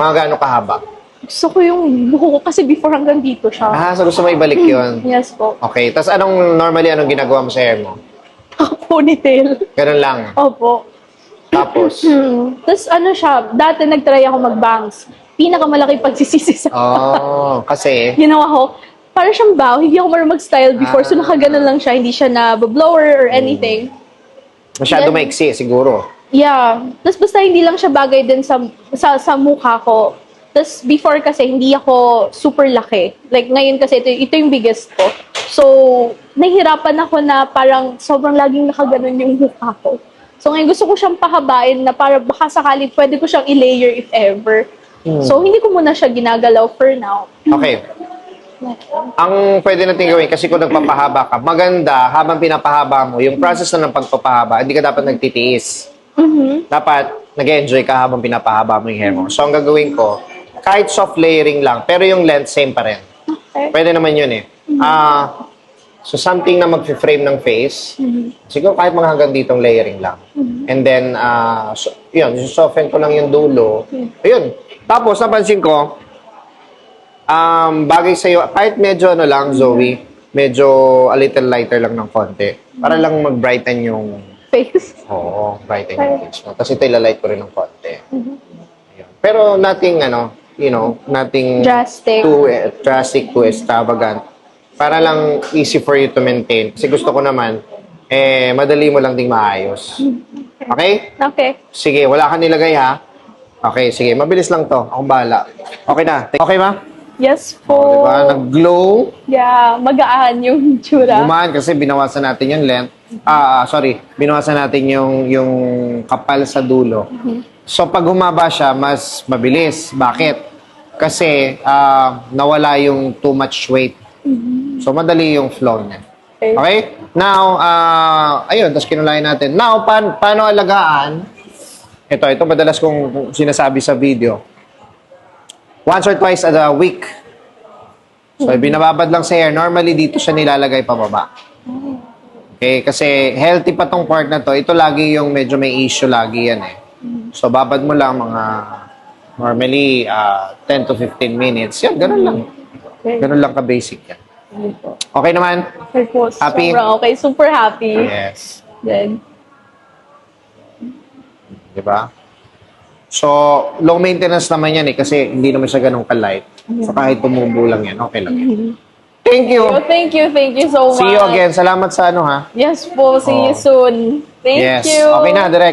Mga gaano kahaba? Gusto ko yung buho ko kasi before hanggang dito siya. Ah, so gusto mo ibalik yun? Yes po. Okay, tapos anong ginagawa mo sa hair mo? Ponytail. Ganun lang. Opo. Tapos, Tapos ano siya, dati nag-try ako mag-bangs. Pinakamalaki pagsisisi sa kasi, ginawa ko. Para siyang bow, hindi ako marunong mag-style before. So nakaganon lang siya, hindi siya na blower or anything. masyado Then- maiksi siguro. Yeah. Tapos basta hindi lang siya bagay din sa mukha ko. Tapos before kasi hindi ako super laki. Like ngayon kasi ito yung biggest ko. So, nahihirapan ako na parang sobrang laging nakaganon yung mukha ko. So ngayon gusto ko siyang pahabain na para baka sakali pwede ko siyang i-layer if ever. So hindi ko muna siya ginagalaw for now. Okay. Ang pwede natin gawin, kasi kung nagpapahaba ka, maganda habang pinapahaba mo, yung process na ng pagpapahaba, hindi ka dapat nagtitiis. Dapat nag-enjoy ka habang pinapahaba mo yung hair mo. So, ang gagawin ko, kahit soft layering lang, pero yung length same pa rin. Okay. Pwede naman yun eh. So, something na mag-frame ng face, siguro kahit mga hanggang ditong layering lang. And then, yun, soften ko lang yung dulo. Ayun. Tapos, napansin ko, bagay sa'yo, kahit medyo ano lang, Zoe, medyo a little lighter lang ng konti. Para lang mag-brighten yung, Face. brighten yung face mo. Tapos ito ilalight ko rin ng konti. Ayun. Pero nothing, nothing Drastic. drastic to extravagant. Para lang easy for you to maintain. Kasi gusto ko naman, madali mo lang ding maayos. Okay? Okay. Sige, wala ka nilagay ha? Okay, sige. Mabilis lang to. Akong bahala. Okay na. Okay ba? Yes Oh, po. diba? Nag-glow. Yeah, magaan yung tsura. Gumaan kasi binawasan natin yung length. Binawasan natin yung kapal sa dulo. So, pag humaba siya, mas mabilis. Bakit? Kasi nawala yung too much weight. So, madali yung flow niya. Okay. Okay? Now, ayun, tapos kinulayan natin. Now, paano alagaan? Ito madalas kong sinasabi sa video. Once or twice a week. So, binababad lang sa hair. Normally, dito siya nilalagay pababa. Okay? Kasi healthy pa tong part na to. Ito lagi yung medyo may issue lagi yan eh. So, babad mo lang mga normally 10 to 15 minutes. Yan, ganun lang. Okay. Ganun lang ka-basic yan. Okay naman? Okay po. Happy? Sobrang okay. Super happy. Yes. Then, Diba? So, low maintenance naman yan eh kasi hindi naman siya ganun ka-light. So, kahit tumubo lang yan, okay lang yan. Thank you! oh, thank you so much. See you again. Salamat sa ano ha. Yes po. See you soon. Thank Yes. you. Okay na, direct.